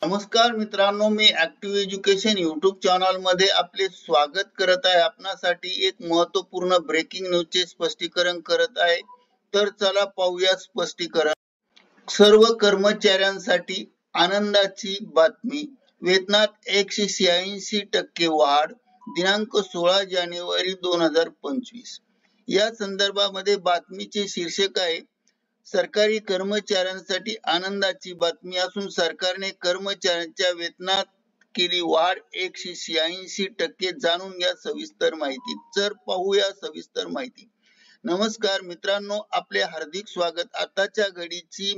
नमस्कार मित्रांनो, मी active education YouTube channel मध्ये आपले स्वागत करत आहे. आपणासाठी एक महत्त्वपूर्ण ब्रेकिंग न्यूजचे स्पष्टीकरण करत आहे. तर चला पाहूया स्पष्टीकरण. सर्व कर्मचाऱ्यांसाठी आनंदाची बातमी. वेतनात 186% वाढ. दिनांक 16 जानेवारी 2025. या संदर्भामध्ये बातमीचे शीर्षक आहे, सरकारी कर्मचाऱ्यांसाठी आनंदाची बातमी असून सरकारने कर्मचाऱ्यांच्या वेतनात केली वाढ 186%. जाणून घ्या सविस्तर माहिती. तर पाहूया सविस्तर माहिती. नमस्कार मित्रांनो, आपले हार्दिक स्वागत. आताच्या घडीची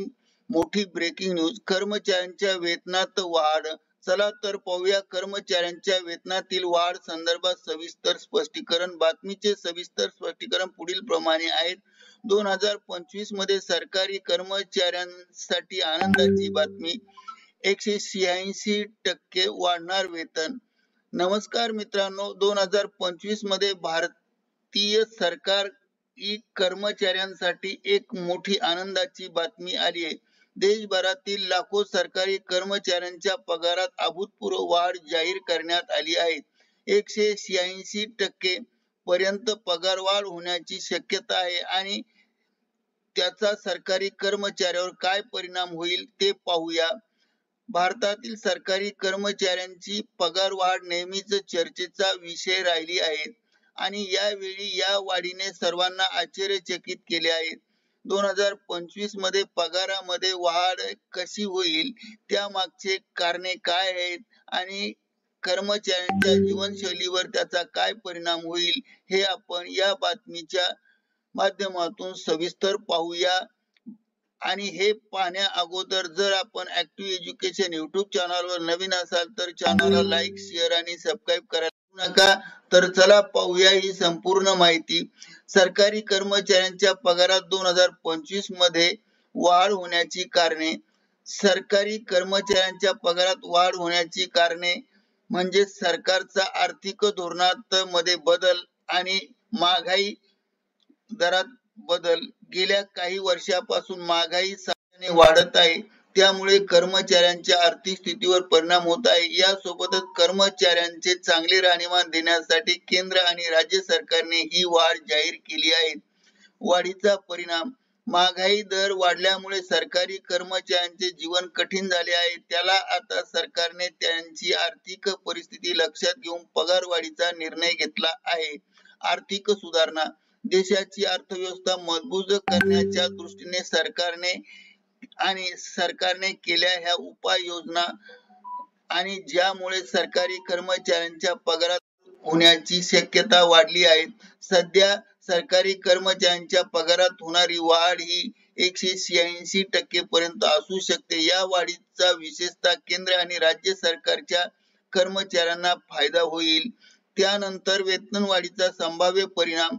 मोठी ब्रेकिंग न्यूज, कर्मचाऱ्यांच्या वेतनात वाढ. चला तर पाहूया कर्मचाऱ्यांच्या वेतनातील वाढ संदर्भात सविस्तर स्पष्टीकरण. बातमीचे सविस्तर स्पष्टीकरण पुढील प्रमाणे आहेत. 2025 मध्ये सरकारी कर्मचाऱ्यांसाठी आनंदाची बातमी. 186% वाढणार वेतन. नमस्कार मित्रांनो, 2025 मध्ये भारतीय सरकारी कर्मचाऱ्यांसाठी एक मोठी आनंदाची बातमी आली आहे. देशभरातील लाखो सरकारी कर्मचाऱ्यांच्या पगारात अभूतपूर्व वाढ जाहीर करण्यात आली आहे. 186% पर्यंत पगारवाढ होण्याची शक्यता आहे आणि त्याचा सरकारी कर्मचाऱ्यांवर काय परिणाम होईल ते पाहूया. भारतातील सरकारी कर्मचाऱ्यांची पगारवाढ नेहमीच चर्चेचा विषय राहिली आहे आणि यावेळी या वाढीने सर्वांना आश्चर्यचकित केले आहे. 2025 मध्ये पगारामध्ये वाढ कशी होईल, त्यामागचे कारणे काय आहेत आणि कर्मचाऱ्यांच्या जीवनशैलीवर त्याचा काय परिणाम होईल, हे आपण या बातमीच्या माध्यमातून सविस्तर पाहूया. आणि हे पाहण्या अगोदर जर आपण ऍक्टिव्ह एज्युकेशन युट्यूब चॅनलवर नवीन असाल तर चॅनलला लाईक, शेअर आणि सबस्क्राईब करायला नका. तर चला पाहूया ही संपूर्ण माहिती. सरकारी कर्मचाऱ्यांच्या पगारात 2025 मध्ये वाढ होण्याची कारणे. सरकारी कर्मचाऱ्यांच्या पगारात वाढ होण्याची कारणे म्हणजे सरकारचा आर्थिक धोरणात मध्ये बदल आणि महागाई दरात बदल. गेल्या काही वर्षापासून महागाई सातत्याने वाढत आहे, त्यामुळे कर्मचाऱ्यांच्या आर्थिक स्थितीवर परिणाम होत आहे. यासोबतच कर्मचाऱ्यांचे चांगले राहणीमान देण्यासाठी केंद्र आणि राज्य सरकारने ही वाढ जाहीर केली आहे. वाढीचा परिणाम. महागाई दर वाढल्यामुळे सरकारी कर्मचाऱ्यांचे जीवन कठीण झाले आहे. त्याला आता सरकारने त्यांची आर्थिक परिस्थिती लक्षात घेऊन पगारवाढीचा निर्णय घेतला आहे. आर्थिक सुधारणा. देशाची अर्थव्यवस्था मजबूत करण्याच्या दृष्टीने सरकारने केल्या ह्या उपाययोजना आणि ज्यामुळे सरकारी कर्मचाऱ्यांच्या पगारात होण्याची शक्यता वाढली आहे. सध्या सरकारी कर्मचाऱ्यांच्या पगारात होणारी वाढ ही 186% पर्यंत असू शकते. या वाढीचा विशेषतः केंद्र आणि राज्य सरकारच्या कर्मचाऱ्यांना फायदा होईल. त्यानंतर वेतनवाढीचा संभाव्य परिणाम.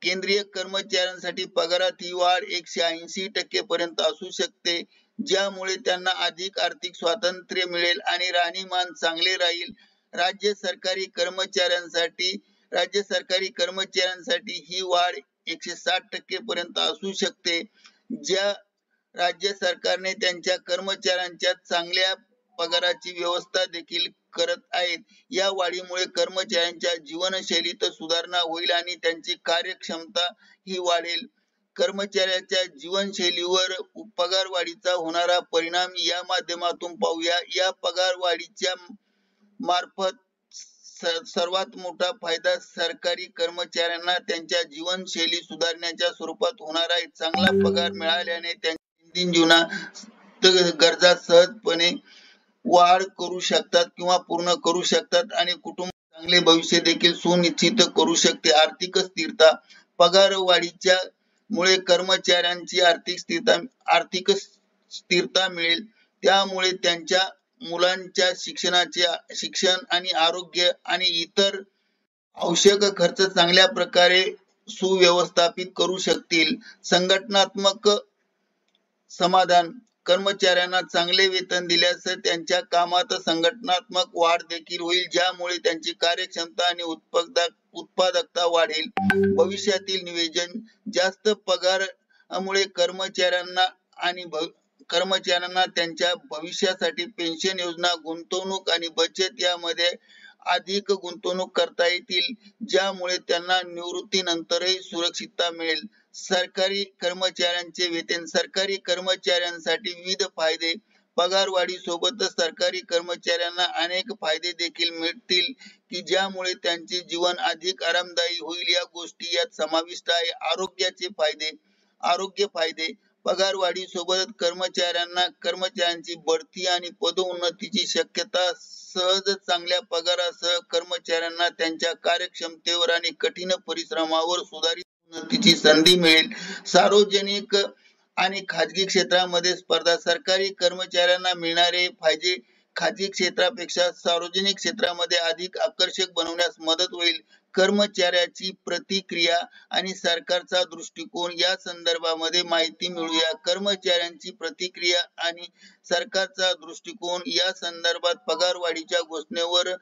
केंद्रीय कर्मचाऱ्यांसाठी पगारात ही वाढ 180% पर्यंत असू शकते, ज्यामुळे त्यांना अधिक आर्थिक स्वातंत्र्य मिळेल आणि राहणीमान चांगले राहील. राज्य सरकारी कर्मचाऱ्यांसाठी ही वाढ 160% पर्यंत असू शकते. ज्या राज्य सरकारने त्यांच्या कर्मचाऱ्यांच्या चांगल्या पगाराची व्यवस्था देखील करत आहेत. या वाढीमुळे कर्मचाऱ्यांच्या जीवनशैलीत सुधारणा होईल आणि त्यांची कार्यक्षमता ही वाढेल. कर्मचाऱ्यांच्या जीवनशैलीवर पगारवाढीचा होणारा परिणाम या माध्यमातून पाहूया. या पगारवाढीच्या मार्फत सर्वात मोठा फायदा सरकारी कर्मचाऱ्यांना त्यांच्या जीवनशैली सुधारण्याच्या स्वरूपात होणार आहे. चांगला पगार मिळाल्याने त्यांच्या दैनंदिन जीवनात गरजा सहजपणे वाढ करू शकतात किंवा पूर्ण करू शकतात आणि कुटुंब चांगले भविष्य देखील सुनिश्चित करू शकते. आर्थिक स्थिरता. पगारवाढीच्या मुळे कर्मचाऱ्यांची आर्थिक स्थिरता मिळेल. त्यामुळे त्यांच्या मुलांच्या शिक्षण आणि आरोग्य आणि इतर आवश्यक खर्च चांगल्या प्रकारे सुव्यवस्थापित करू शकतील. संघटनात्मक समाधान. कर्मचाऱ्यांना चांगले वेतन दिल्यास त्यांच्या कामात संघटनात्मक वाढ देखील होईल, ज्यामुळे त्यांची कार्यक्षमता आणि उत्पादकता वाढेल. भविष्यातील नियोजन. जास्त पगारामुळे कर्मचाऱ्यांना आणि कर्मचाऱ्यांना त्यांच्या भविष्यासाठी पेन्शन योजना, गुंतवणूक आणि बचत यामध्ये अधिक गुंतवणूक करता येतील, ज्यामुळे त्यांना निवृत्तीनंतरही सुरक्षितता मिळेल. सरकारी कर्मचाऱ्यांचे वेतन. सरकारी कर्मचाऱ्यांसाठी विविध फायदे. पगारवाढी सोबतच सरकारी कर्मचाऱ्यांना अनेक फायदे देखील मिळतील की ज्यामुळे त्यांचे जीवन अधिक आरामदायी होईल. या गोष्टी यात समाविष्ट आहे. आरोग्याचे फायदे. आरोग्य फायदे. पगारवाढी सोबत कर्मचाऱ्यांची बढती आणि पदोन्नतीची शक्यता. सहज चांगल्या पगारासह कर्मचाऱ्यांना त्यांच्या कार्यक्षमतेवर आणि कठीण परिश्रमावर सुधारित उन्नतीची संधी मिळेल. सार्वजनिक आणि खाजगी क्षेत्रामध्ये स्पर्धा. सरकारी कर्मचाऱ्यांना मिळणारे फायदे खाजगी क्षेत्रापेक्षा सार्वजनिक क्षेत्रामध्ये अधिक आकर्षक बनवण्यास मदत होईल. कर्मचाऱ्याची प्रतिक्रिया आणि सरकारचा दृष्टिकोन या संदर्भामध्ये माहिती मिळूया. कर्मचाऱ्यांची प्रतिक्रिया आणि सरकारचा दृष्टिकोन या संदर्भात पगारवाढीच्या घोषणेवर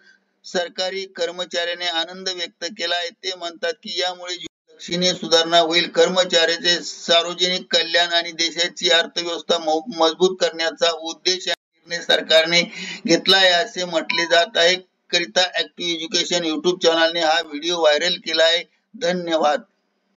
सरकारी कर्मचाऱ्याने आनंद व्यक्त केला आहे. ते म्हणतात की यामुळे लक्षणीय सुधारणा होईल. कर्मचाऱ्याचे सार्वजनिक कल्याण आणि देशाची अर्थव्यवस्था मजबूत करण्याचा उद्देश सरकारने घेतला आहे असे म्हटले जात आहे. करिता ऍक्टिव्ह एज्युकेशन YouTube चॅनलने हा व्हिडिओ व्हायरल केला आहे. धन्यवाद.